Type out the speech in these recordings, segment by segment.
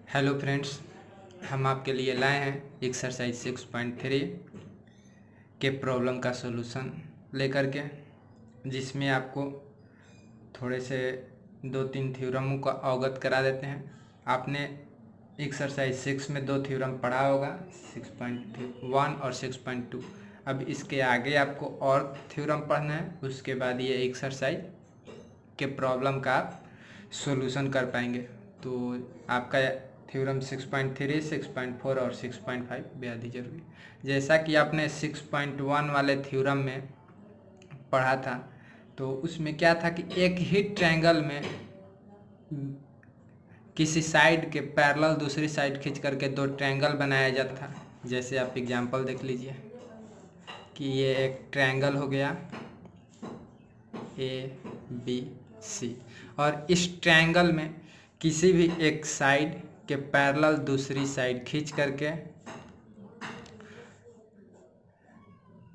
Hello friends, हम आपके लिए लाए हैं एक्सरसाइज 6.3 के प्रॉब्लम का सॉल्यूशन लेकर के, जिसमें आपको थोड़े से 2-3 थ्योरमों को अवगत करा देते हैं। आपने एक्सरसाइज 6 में 2 थ्योरम पढ़ा होगा, 6.1 और 6.2। अब इसके आगे आपको और थ्योरम पढ़ना है, उसके बाद ये एक्सरसाइज के प्रॉब्लम का आप सॉल्यूशन कर पाएंगे। तो आपका थ्योरम 6.3, 6.4 और 6.5 बेहद ही जरूरी। जैसा कि आपने 6.1 वाले थ्योरम में पढ़ा था, तो उसमें क्या था कि एक ही ट्रायंगल में किसी साइड के पैरेलल दूसरी साइड खींच करके 2 ट्रायंगल बनाया जाता था। जैसे आप एग्जांपल देख लीजिए कि ये एक ट्रायंगल हो गया ABC, और इस ट्रायंगल में किसी भी एक साइड के पैरेलल दूसरी साइड खींच करके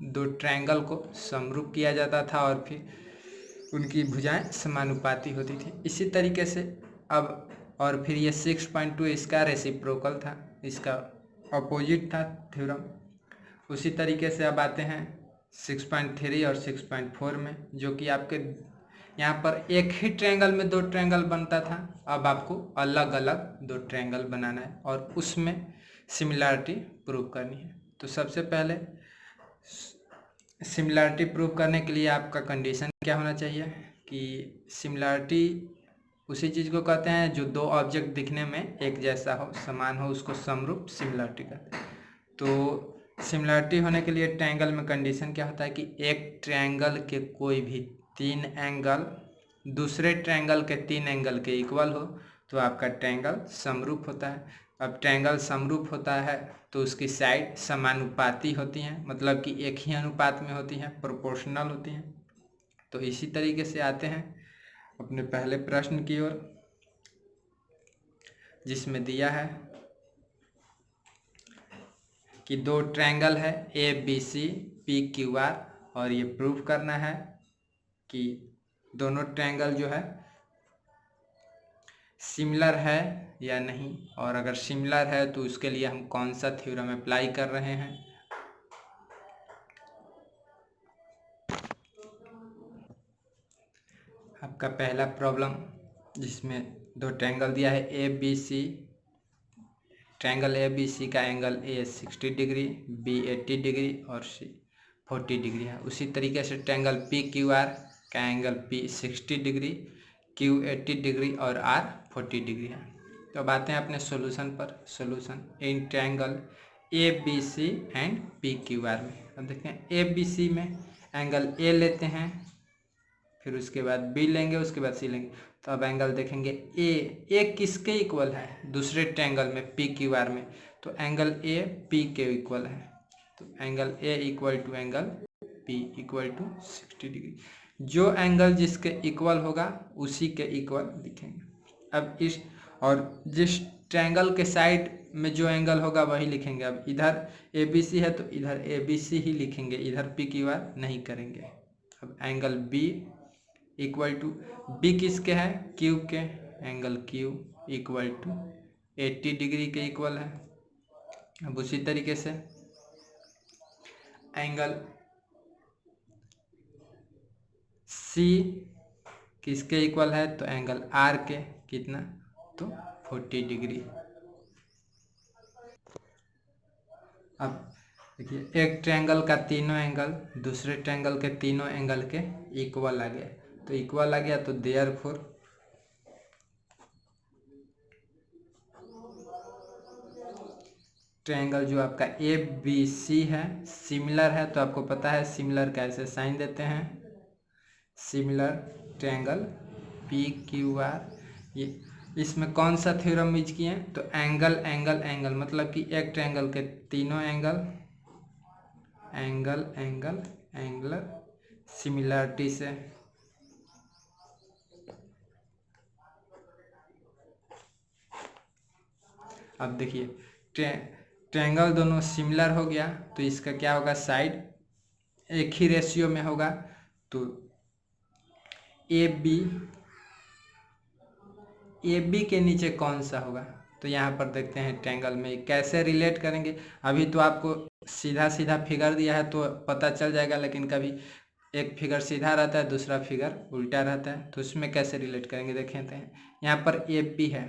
2 ट्रायंगल को समरूप किया जाता था और फिर उनकी भुजाएं समानुपाती होती थी। इसी तरीके से अब और फिर ये 6.2 इसका रेसिप्रोकल था, इसका अपोजिट था थ्योरम। उसी तरीके से अब आते हैं 6.3 और 6.4 में, जो कि आपके यहाँ पर एक ही ट्रायंगल में 2 ट्रायंगल बनता था। अब आपको अलग अलग 2 ट्रायंगल बनाना है और उसमें सिमिलरिटी प्रूव करनी है। तो सबसे पहले सिमिलरिटी प्रूव करने के लिए आपका कंडीशन क्या होना चाहिए कि सिमिलरिटी उसी चीज़ को कहते हैं जो 2 ऑब्जेक्ट दिखने में एक जैसा हो, समान हो, उसको समरूप सिमिलरिटी कहते हैं। तो सिमिलरिटी होने के लिए ट्रायंगल में कंडीशन क्या होता है कि एक ट्रायंगल के कोई भी 3 एंगल दूसरे ट्रायंगल के 3 एंगल के इक्वल हो तो आपका ट्रायंगल समरूप होता है। अब ट्रायंगल समरूप होता है तो उसकी साइड समानुपाती होती हैं, मतलब कि एक ही अनुपात में होती हैं, प्रोपोर्शनल होती हैं। तो इसी तरीके से आते हैं अपने पहले प्रश्न की ओर, जिसमें दिया है कि 2 ट्रायंगल है ABC PQR, और ये प्रूव करना है कि दोनों ट्रायंगल जो है सिमिलर है या नहीं, और अगर सिमिलर है तो उसके लिए हम कौन सा थ्योरम अप्लाई कर रहे हैं। आपका पहला प्रॉब्लम जिसमें 2 ट्रायंगल दिया है ABC, ट्रायंगल ABC का angle A 60 degree, B 80 degree और C 40 डिग्री है। उसी तरीके से ट्रायंगल PQR का angle P 60 degree, Q 80 degree और R 40 डिग्री है। तो अब आते हैं अपने सॉल्यूशन पर। Solution in triangle ABC and PQR में। अब देखते हैं ABC में एंगल A लेते हैं, फिर उसके बाद B लेंगे, उसके बाद C लेंगे। तो अब एंगल देखेंगे A किसके इक्वल है दूसरे ट्रायंगल में PQR में, तो एंगल A P के इक्वल है। तो angle A equal to angle P equal to 60 degree. जो एंगल जिसके इक्वल होगा उसी के इक्वल लिखेंगे। अब इस और जिस ट्रायंगल के साइड में जो एंगल होगा वही लिखेंगे। अब इधर ABC है तो इधर ABC ही लिखेंगे, इधर PQR नहीं करेंगे। अब angle B equal to B किसके है Q के, angle Q equal to 80 degree के इक्वल है। अब उसी तरीके से एंगल C किसके इक्वल है, तो एंगल R के, कितना, तो 40 डिग्री। अब देखिए एक ट्रायंगल का तीनों एंगल दूसरे ट्रायंगल के तीनों एंगल के इक्वल आ गया, तो इक्वल आ गया तो देयरफॉर ट्रायंगल जो आपका ABC है सिमिलर है। तो आपको पता है सिमिलर कैसे साइन देते हैं, सिमिलर ट्रायंगल PQR। ये इसमें कौन सा थ्योरम यूज किए हैं, तो एंगल एंगल एंगल, मतलब कि एक ट्रायंगल के तीनों angle angle angle angler similarity से। अब देखिए ट्रायंगल दोनों सिमिलर हो गया तो इसका क्या होगा, साइड एक ही रेशियो में होगा। तो AB के नीचे कौन सा होगा, तो यहाँ पर देखते हैं ट्रायंगल में कैसे रिलेट करेंगे। अभी तो आपको सीधा सीधा फिगर दिया है तो पता चल जाएगा, लेकिन कभी एक फिगर सीधा रहता है, दूसरा फिगर उल्टा रहता है, तो उसमें कैसे रिलेट करेंगे देखें हैं। यहाँ पर ए बी है,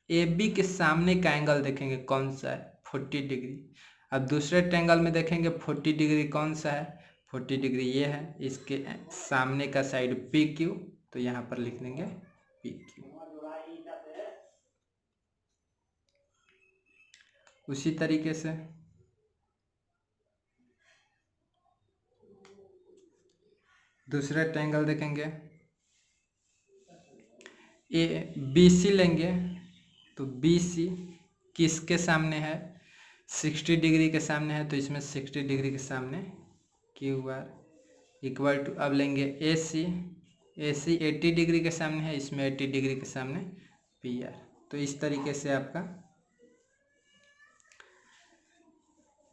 ए बी के सामने का एंगल देखेंगे कौन सा है, 40 डिग्री। अब दूसरे ट्रायंगल में देखेंगे 40 डिग्री कौन सा है, 40 डिग्री ये है, इसके सामने का साइड पी क्यू, तो यहाँ पर लिख देंगे पी क्यू। उसी तरीके से दूसरा ट्रायंगल देखेंगे, ए बी सी लेंगे, तो बी सी किसके सामने है, 60 डिग्री के सामने है, तो इसमें 60 डिग्री के सामने क्यू आर इक्वल टू, अब लेंगे ए सी 80 डिग्री के सामने है, इसमें 80 डिग्री के सामने पी आर। तो इस तरीके से आपका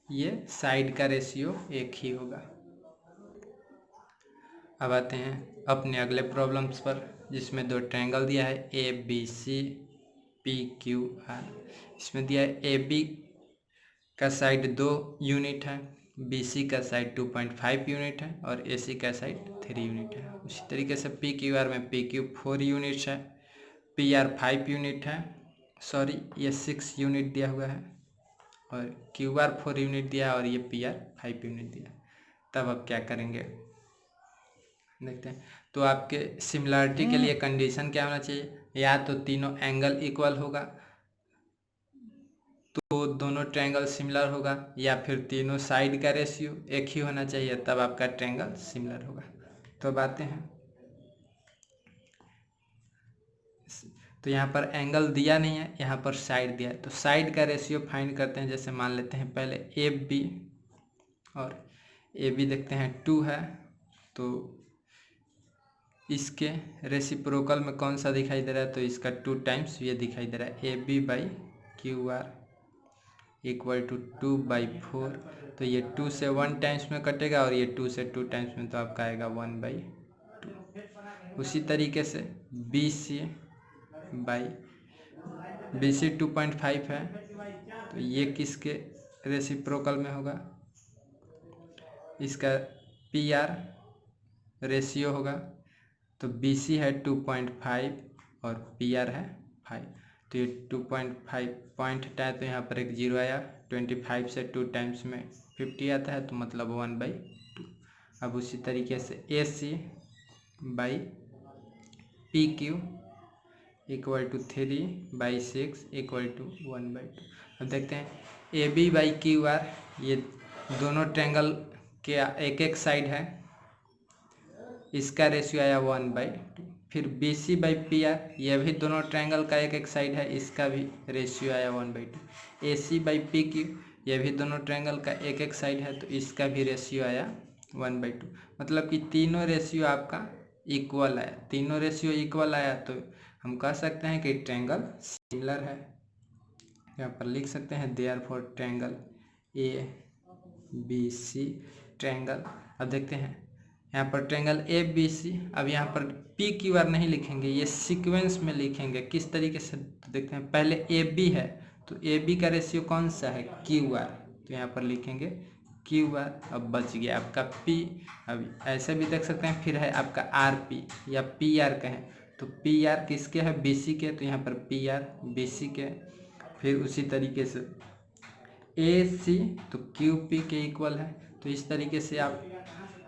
ये साइड का रेशियो एक ही होगा। अब आते हैं अपने अगले प्रॉब्लम्स पर, जिसमें दो ट्रायंगल दिया है A B C P Q R. इसमें दिया है ए बी का साइड 2 यूनिट है, बी सी का साइड 2.5 यूनिट है और ए सी का साइड 3 यूनिट है। उसी तरीके से पी क्यू आर में पी क्यू 4 यूनिट्स है, पी आर 5 यूनिट है, सॉरी ये 6 यूनिट दिया हुआ है, और क्यू आर 4 यूनिट दिया है और ये पी आर 5 यूनिट दिया है। तब अब क्या करेंगे देखते हैं। तो आपके सिमिलरिटी के लिए कंडीशन क्या होना चाहिए, या तो तीनों एंगल इक्वल होगा तो दोनों ट्रायंगल सिमिलर होगा, या फिर तीनों साइड का रेशियो एक ही होना चाहिए, तब आपका ट्रायंगल सिमिलर होगा। तो अब आते हैं, तो यहाँ पर एंगल दिया नहीं है, यहाँ पर साइड दिया है, तो साइड का रेशियो फाइंड करते हैं। जैसे मान लेते हैं पहले ए बी, और ए बी देखते हैं 2 है, तो इसके रेसिप्रोकल में कौन सा दिखाई दे रहा है, तो इसका 2 टाइम्स ये दिखाई दे रहा है, A B by Q R equal to 2/4। तो ये 2 से 1 टाइम्स में कटेगा और ये 2 से 2 टाइम्स में, तो आपका आएगा 1/2। उसी तरीके से B C by, B C 2.5 है, तो ये किसके रेसिप्रोकल में होगा, इसका पी आर रेशियो होगा। तो बी सी है 2.5 और पी आर है 5, तो ये 2.5 पॉइंट हटाया तो यहाँ पर एक जीरो आया, 25 से 2 टाइम्स में 50 आता है, तो मतलब 1/2। अब उसी तरीके से A C by P Q equal to 3/6 equal to 1/2। अब देखते हैं A B by Q R, ये दोनों ट्रायंगल के एक एक साइड है, इसका रेशियो आया 1/2। फिर B C by P R, ये भी दोनों ट्रायंगल का एक एक साइड है, इसका भी रेशियो आया 1/2। ए सी बाई पी क्यू, ये भी दोनों ट्रायंगल का एक एक साइड है, तो इसका भी रेशियो आया 1/2। मतलब कि तीनों रेशियो आपका इक्वल आया, तीनों रेशियो इक्वल आया, तो हम कह सकते हैं कि ट्रायंगल सिमिलर है। यहाँ पर लिख सकते हैं therefore triangle A B C triangle. अब देखते हैं यहाँ पर ट्रायंगल ए बी सी, अब यहाँ पर पी क्यू आर नहीं लिखेंगे, ये सीक्वेंस में लिखेंगे। किस तरीके से, तो देखते हैं पहले ए बी है, तो ए बी का रेशियो कौन सा है, क्यू आर, तो यहाँ पर लिखेंगे क्यू आर। अब बच गया आपका पी। अब ऐसे भी देख सकते हैं, फिर है आपका आर पी या पी आर कहें, तो पी आर किसके है, बी सी के, तो यहाँ पर पी आर बी सी के। फिर उसी तरीके से ए सी, तो क्यू पी के इक्वल है, तो इस तरीके से आप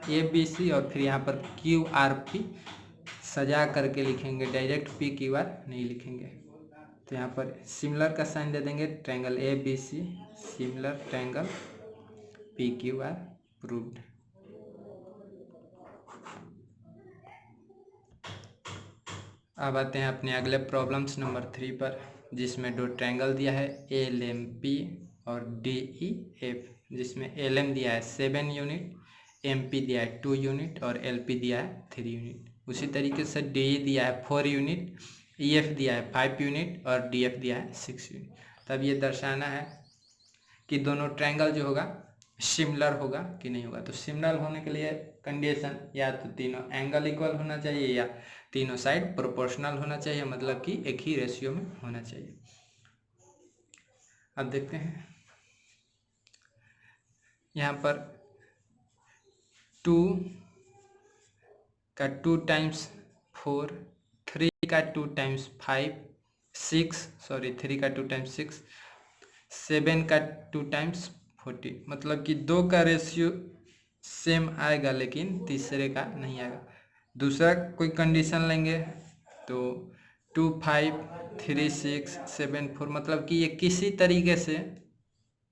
ए बी सी और फिर यहाँ पर क्यू आर पी सजा करके लिखेंगे, डायरेक्ट पी क्यू आर नहीं लिखेंगे। तो यहाँ पर सिमिलर का साइन दे देंगे, triangle A B C similar triangle P Q R proved. अब आते हैं अपने अगले प्रॉब्लम्स नंबर 3 पर, जिसमें दो ट्रायंगल दिया है एल एम पी और डी ई एफ, जिसमें एल एम दिया है 7 यूनिट, एम पी दिया है 2 यूनिट और एल पी दिया है 3 यूनिट। उसी तरीके से डी ई दिया है 4 यूनिट, ई एफ दिया है 5 यूनिट और डी एफ दिया है 6 यूनिट। तब ये दर्शाना है कि दोनों ट्रायंगल जो होगा सिमिलर होगा कि नहीं होगा। तो सिमिलर होने के लिए कंडीशन, या तो तीनों एंगल इक्वल होना चाहिए या तीनों साइड प्रोपोर्शनल होना चाहिए, मतलब कि एक ही रेशियो में होना चाहिए। अब देखते हैं यहाँ पर 2 का 2 टाइम्स 4, 3 का 2 टाइम्स 5, 3 का 2 टाइम्स 6, 7 का 2 टाइम्स 40, मतलब कि 2 का रेशियो सेम आएगा लेकिन तीसरे का नहीं आएगा। दूसरा कोई कंडीशन लेंगे तो 2 5 3 6 7 4, मतलब कि ये किसी तरीके से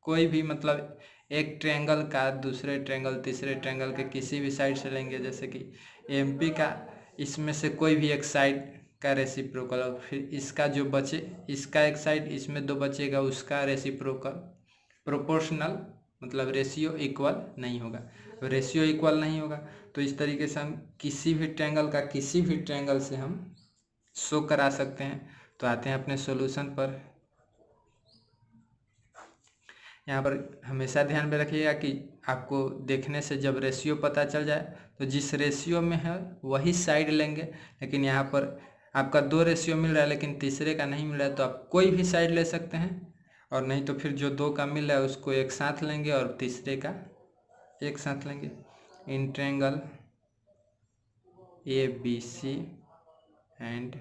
कोई भी, मतलब एक ट्रायंगल का दूसरे ट्रायंगल तीसरे ट्रायंगल के किसी भी साइड से लेंगे, जैसे कि एमपी का इसमें से कोई भी एक साइड का रेसिप्रोकल, और फिर इसका जो बचे इसका एक साइड, इसमें 2 बचेगा उसका रेसिप्रोकल, प्रोपोर्शनल, मतलब रेशियो इक्वल नहीं होगा। रेशियो इक्वल नहीं होगा तो इस तरीके से हम किसी भी ट्रायंगल का किसी भी ट्रायंगल से हम शो करा सकते हैं। तो आते हैं अपने सॉल्यूशन पर। यहाँ पर हमेशा ध्यान में रखिएगा कि आपको देखने से जब रेशियो पता चल जाए तो जिस रेशियो में है वही साइड लेंगे, लेकिन यहाँ पर आपका 2 रेशियो मिल रहा है लेकिन तीसरे का नहीं मिल रहा है तो आप कोई भी साइड ले सकते हैं, और नहीं तो फिर जो 2 का मिल रहा है उसको एक साथ लेंगे और तीसरे का एक साथ लेंगे। In triangle ABC and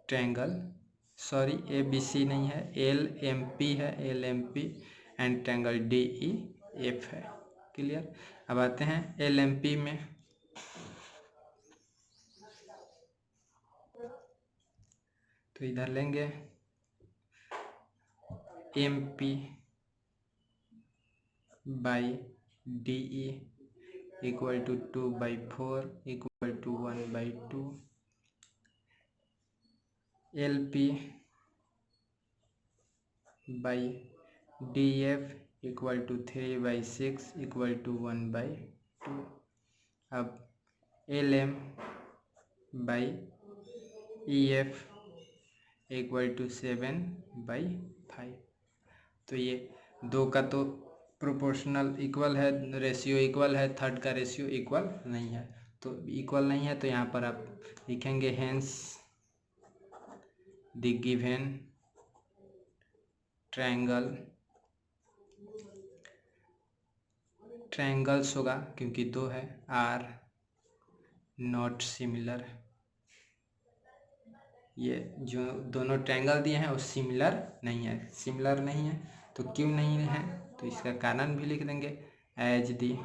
triangle, sorry ABC नहीं है, LMP है, LMP एंड ट्रायंगल DEF है। क्लियर। अब आते हैं LMP में। तो इधर लेंगे MP by DE equal to 2/4 equal to 1/2, LP by DF equal to 3/6 equal to 1/2। अब LM by EF equal to 7/5। तो ये 2 का तो प्रोपोर्शनल इक्वल है, रेशियो इक्वल है, थर्ड का रेशियो इक्वल नहीं है। तो इक्वल नहीं है तो यहाँ पर आप लिखेंगे हेंस द गिवन ट्रायंगल्स होगा क्योंकि 2 है, आर नॉट सिमिलर। ये जो दोनों ट्रायंगल दिए हैं वो सिमिलर नहीं है। सिमिलर नहीं है तो क्यों नहीं है तो इसका कारण भी लिख देंगे, as the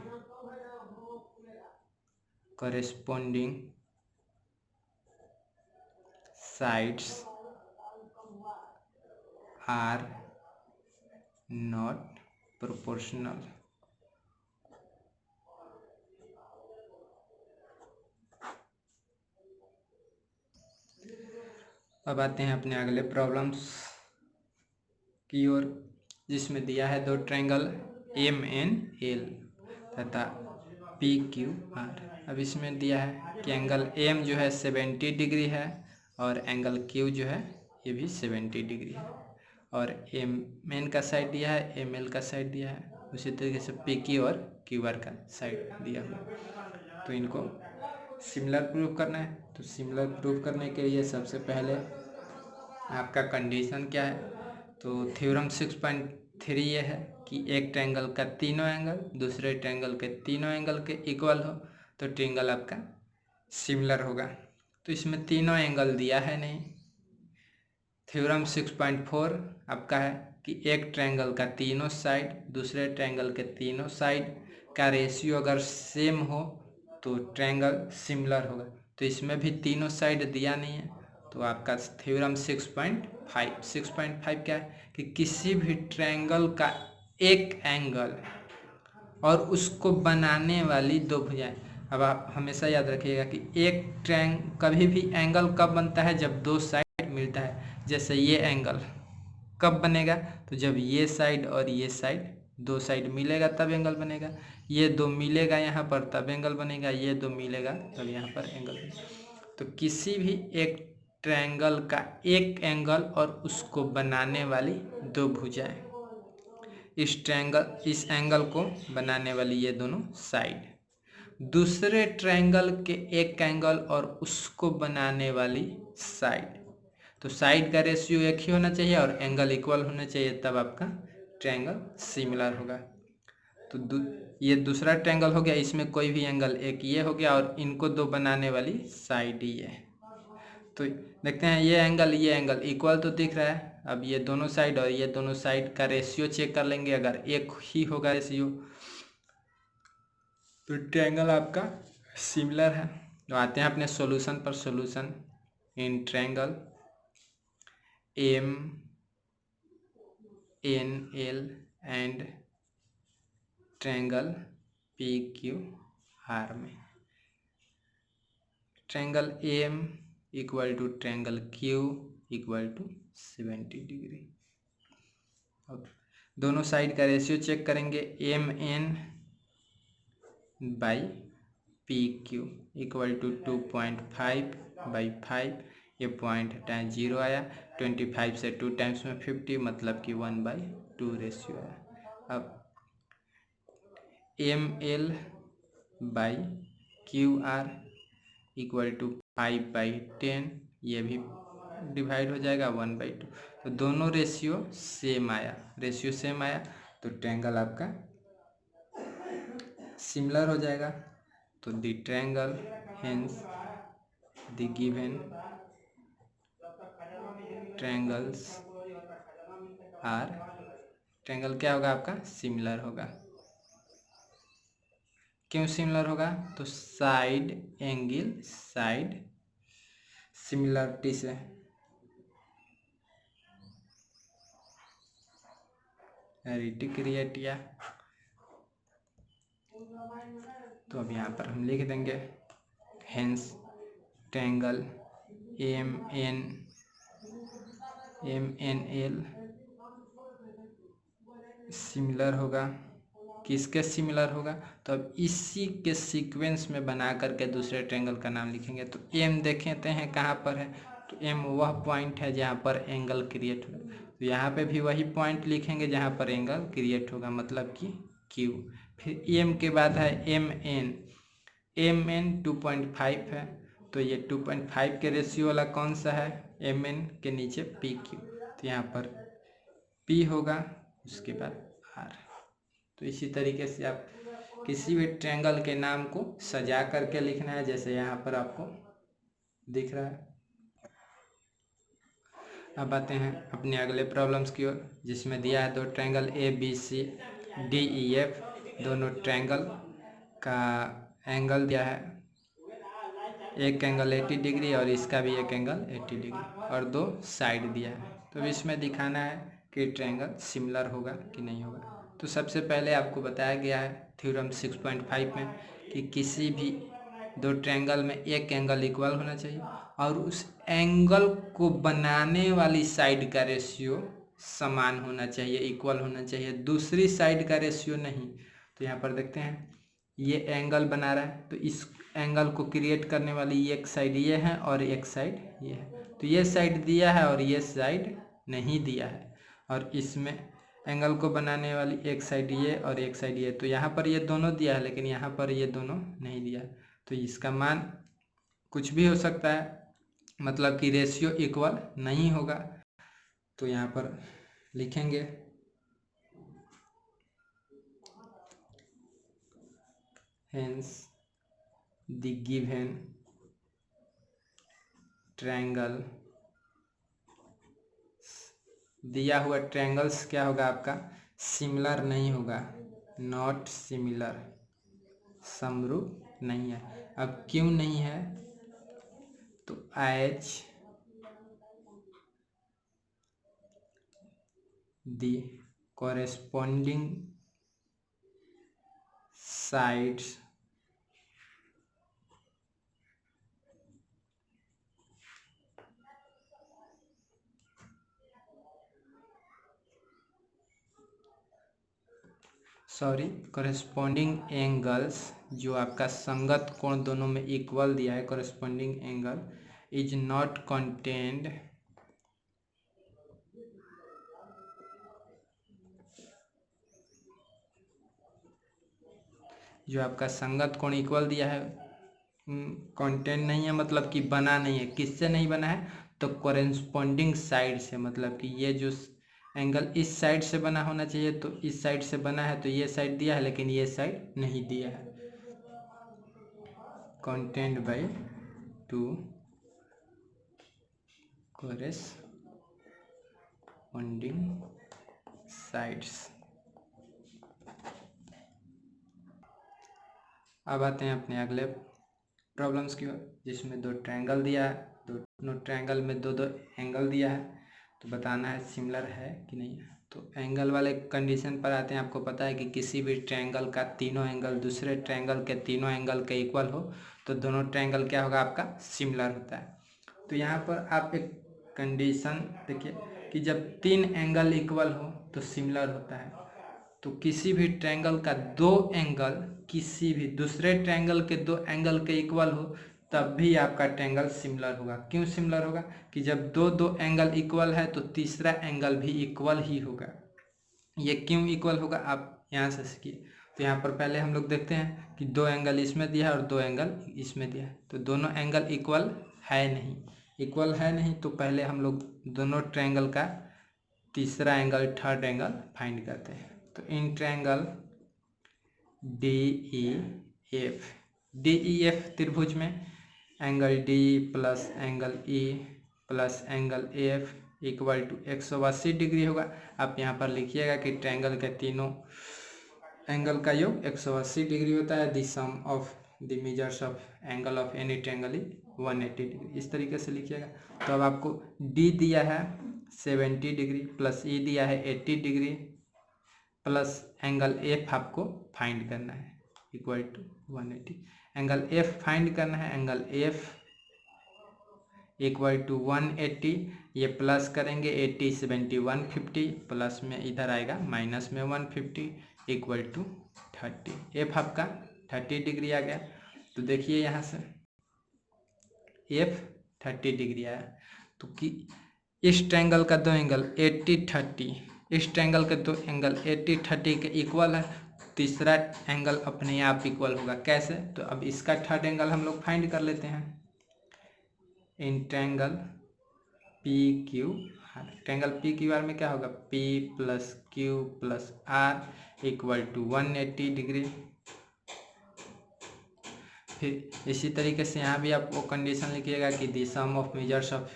corresponding sides are not proportional। अब आते हैं अपने अगले प्रॉब्लम्स की ओर, जिसमें दिया है 2 ट्रायंगल MNL तथा PQR। अब इसमें दिया है कि एंगल M जो है 70 डिग्री है और एंगल Q जो है ये भी 70 डिग्री है, और MN का साइड दिया है, ML का साइड दिया है, उसी तरीके से PQ और QR का साइड दिया हुआ है। तो इनको सिमिलर प्रूफ करना है। तो सिमिलर प्रूफ करने के लिए सबसे पहले आपका कंडीशन क्या है, तो थ्योरम 6.3 ये है कि एक ट्रायंगल का तीनों एंगल दूसरे ट्रायंगल के तीनों एंगल के इक्वल हो तो ट्रायंगल आपका सिमिलर होगा। तो इसमें तीनों एंगल दिया है नहीं। थ्योरम 6.4 आपका है कि एक ट्रायंगल का तीनों साइड दूसरे ट्रायंगल के तीनों साइड का रेशियो अगर सेम हो तो ट्रायंगल सिमिलर होगा। तो इसमें भी तीनों साइड दिया नहीं है तो आपका थ्योरम 6.5 क्या है कि किसी भी ट्रायंगल का एक एंगल और उसको बनाने वाली 2 भुजाएं। अब आप हमेशा याद रखिएगा कि एक कभी भी एंगल कब बनता है, जब 2 साइड मिलता है। जैसे ये एंगल कब बनेगा, तो जब ये साइड और ये साइड 2 साइड मिलेगा तब एंगल बनेगा। ये 2 मिलेगा यहाँ पर तब एंगल बनेगा, ये 2 मिलेगा तब यहाँ पर एंगल बनेगा। तो किसी भी एक ट्रायंगल का एक एंगल और उसको बनाने वाली 2 भुजाएं, इस एंगल को बनाने वाली ये दोनों साइड, दूसरे ट्रायंगल के एक एंगल और उसको बनाने वाली साइड। तो साइड का रेशियो एक ही होना चाहिए और एंगल इक्वल होना चाहिए, तब आपका ट्रायंगल सिमिलर होगा। तो ये दूसरा ट्रायंगल हो गया, इसमें कोई भी एंगल एक ये हो गया और इनको दो बनाने वाली साइड ये है। तो देखते हैं ये एंगल इक्वल तो दिख रहा है। अब ये दोनों साइड और ये दोनों साइड का रेशियो चेक कर लेंगे, अगर एक ही होगा रेशियो तो ट्रायंगल आपका सिमिलर है। तो आते हैं अपने सॉल्यूशन पर। Solution in triangle M N L and triangle P Q R में triangle M equal to triangle Q equal to 70 degree. अब दोनों साइड का रेशियो चेक करेंगे, M N by P Q equal to 2.5/5। ये point हटाएं, 0 आया। 25 से 2 times में 50, मतलब कि 1/2 रेशियो आया। अब M L by Q R equal to 5/10, ये भी डिवाइड हो जाएगा 1/2। तो दोनों रेशियो सेम आया, तो ट्रायंगल आपका सिमिलर हो जाएगा। तो the triangle hence the given triangles are, triangle क्या होगा आपका सिमिलर होगा। क्यों सिमिलर होगा? तो साइड सिमिलरिटी से। क्रिएट किया, तो अब यहाँ पर हम लिख देंगे hence triangle M N L similar होगा। किसके सिमिलर होगा? तो अब इसी के सीक्वेंस में बना करके दूसरे ट्रायंगल का नाम लिखेंगे। तो एम देखते हैं कहाँ पर है, तो एम वह पॉइंट है जहाँ पर एंगल क्रिएट होगा। तो यहाँ पे भी वही पॉइंट लिखेंगे जहाँ पर एंगल क्रिएट होगा, मतलब कि क्यू। फिर एम के बाद है एम एन 2.5 है, तो ये 2.5 के रेशियो वाला कौन सा है? एम एन के नीचे पी क्यू, तो यहाँ पर पी होगा, उसके बाद आर। तो इसी तरीके से आप किसी भी ट्रायंगल के नाम को सजा करके लिखना है, जैसे यहाँ पर आपको दिख रहा है। अब आते हैं अपने अगले प्रॉब्लम्स की ओर, जिसमें दिया है दो triangle A B C D E F. दोनों ट्रायंगल का एंगल दिया है, एक एंगल 80 डिग्री और इसका भी एक एंगल 80 डिग्री, और दो साइड दिया है। तो इसमें दिखाना है कि ट्रायंगल सिमिलर होगा कि नहीं होगा। तो सबसे पहले आपको बताया गया है थ्योरम 6.5 में कि किसी भी दो ट्रायंगल में एक एंगल इक्वल होना चाहिए और उस एंगल को बनाने वाली साइड का रेशियो समान होना चाहिए, इक्वल होना चाहिए, दूसरी साइड का रेशियो नहीं। तो यहाँ पर देखते हैं ये एंगल बना रहा है, तो इस एंगल को क्रिएट करने वाली एक साइड ये है और एक साइड ये है। तो ये साइड दिया है और ये साइड नहीं दिया है, और इसमें एंगल को बनाने वाली एक साइड ये और एक साइड ये। तो यहाँ पर ये दोनों दिया है, लेकिन यहाँ पर ये दोनों नहीं दिया है। तो इसका मान कुछ भी हो सकता है, मतलब कि रेशियो इक्वल नहीं होगा। तो यहाँ पर लिखेंगे हेंस द गिवन ट्रायंगल, दिया हुआ ट्रायंगल्स क्या होगा आपका? सिमिलर नहीं होगा, नॉट सिमिलर, समरूप नहीं है। अब क्यों नहीं है? तो as the corresponding sides corresponding angles, जो आपका संगत कोण दोनों में इक्वल दिया है, corresponding angle is not contained जो आपका संगत कोण इक्वल दिया है कंटेंट नहीं है, मतलब कि बना नहीं है। किससे नहीं बना है? तो कॉरेस्पॉन्डिंग साइड से, मतलब कि ये जो एंगल इस साइड से बना होना चाहिए, तो इस साइड से बना है तो ये साइड दिया है, लेकिन ये साइड नहीं दिया है। Content by two corresponding sides. अब आते हैं अपने अगले प्रॉब्लम्स की ओर, जिसमें दो ट्रायंगल दिया है, दोनों ट्रायंगल में दो दो एंगल दिया है, तो बताना है सिमिलर है कि नहीं है। तो एंगल वाले कंडीशन पर आते हैं। आपको पता है कि किसी भी ट्रायंगल का तीनों एंगल दूसरे ट्रायंगल के तीनों एंगल के इक्वल हो तो दोनों ट्रायंगल क्या होगा, आपका सिमिलर होता है। तो यहाँ पर आप एक कंडीशन देखिए कि जब तीन एंगल इक्वल हो तो सिमिलर होता है। तो किसी भी ट्रायंगल का दो एंगल किसी भी दूसरे ट्रायंगल के दो एंगल के इक्वल हो तब भी आपका ट्रायंगल सिमिलर होगा। क्यों सिमिलर होगा कि जब दो दो एंगल इक्वल है तो तीसरा एंगल भी इक्वल ही होगा। ये क्यों इक्वल होगा आप यहाँ से सीखिए। तो यहाँ पर पहले हम लोग देखते हैं कि दो एंगल इसमें दिया है और दो एंगल इसमें दिया है, तो दोनों एंगल इक्वल है नहीं। इक्वल है नहीं तो पहले हम लोग दोनों ट्रायंगल का तीसरा एंगल, थर्ड एंगल फाइंड करते हैं। तो इन ट्रायंगल DEF त्रिभुज में angle D plus angle E plus angle AF equal to 180 degree होगा। आप यहाँ पर लिखिएगा कि ट्रायंगल के तीनों एंगल का योग 180 डिग्री होता है। The sum of the measures of angle of any triangle is 180 degree. इस तरीके से लिखिएगा। तो अब आपको D दिया है 70 डिग्री प्लस E दिया है 80 डिग्री प्लस एंगल F आपको फाइंड करना है equal to 180। Angle F find करना है। एंगल F इक्वल टू 180, ये प्लस करेंगे 80 70 150 प्लस में इधर आएगा माइनस में 150 इक्वल टू 30। F आपका 30 डिग्री आ गया। तो देखिए यहाँ से F 30 डिग्री आया। तो कि इस ट्रायंगल का दो एंगल 80 30, इस ट्रायंगल के दो एंगल 80 30 के इक्वल है, तीसरा एंगल अपने आप इक्वल होगा। कैसे? तो अब इसका थर्ड एंगल हम लोग फाइंड कर लेते हैं। In triangle PQR, triangle PQR में क्या होगा, P plus Q plus R equal to 180 degree. फिर इसी तरीके से यहाँ भी आप वो कंडीशन लिखिएगा कि the sum of measures of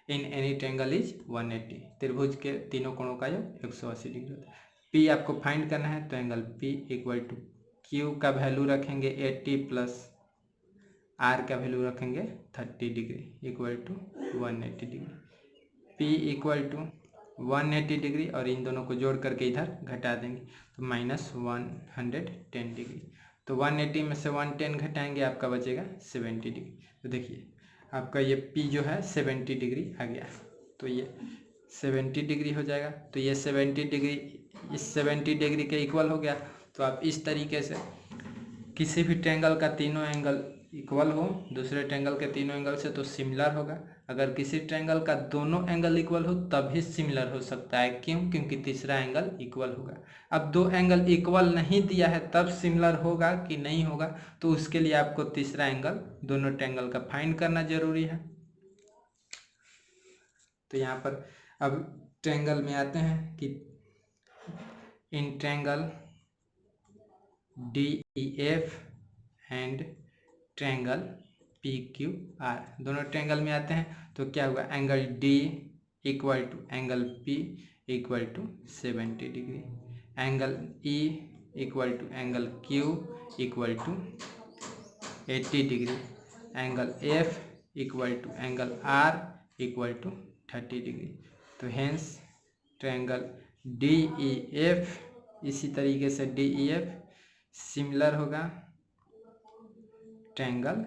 in any triangle is 180। त्रिभुज के तीनों कोणों का योग 180 डिग्री होता है। P आपको फाइंड करना है, तो angle P equal to Q का वैल्यू रखेंगे 80 प्लस R का वैल्यू रखेंगे 30 degree equal to 180 degree. P equal to 180 degree और इन दोनों को जोड़ करके इधर घटा देंगे तो माइनस 110 डिग्री। तो 180 में से 110 घटाएंगे, आपका बचेगा 70 डिग्री। तो देखिए आपका ये P जो है 70 डिग्री आ गया, तो ये 70 डिग्री हो जाएगा। तो ये 70 डिग्री इस 70 डिग्री के इक्वल हो गया। तो आप इस तरीके से किसी भी ट्रायंगल का तीनों एंगल इक्वल हो दूसरे ट्रायंगल के तीनों एंगल से तो सिमिलर होगा। अगर किसी ट्रायंगल का दोनों एंगल इक्वल हो तभी सिमिलर हो सकता है। क्यों? क्योंकि तीसरा एंगल इक्वल होगा। अब दो एंगल इक्वल नहीं दिया है तब सिमिलर होगा कि नहीं होगा, तो उसके लिए आपको तीसरा एंगल दोनों ट्रायंगल का फाइंड करना जरूरी है। तो यहाँ पर अब ट्रायंगल में आते हैं कि in triangle DEF and triangle PQR, दोनों ट्रायंगल में आते हैं तो क्या हुआ, angle D equal to angle P equal to 70 degree, angle E equal to angle Q equal to 80 degree, angle F equal to angle R equal to 30 degree. तो hence triangle DEF, इसी तरीके से DEF सिमिलर होगा triangle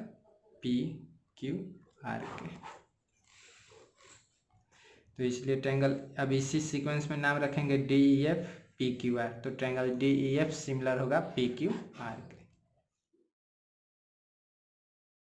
PQR के। तो इसलिए triangle अब इसी सीक्वेंस में नाम रखेंगे DEF PQR। तो ट्रायंगल DEF सिमिलर होगा PQR के।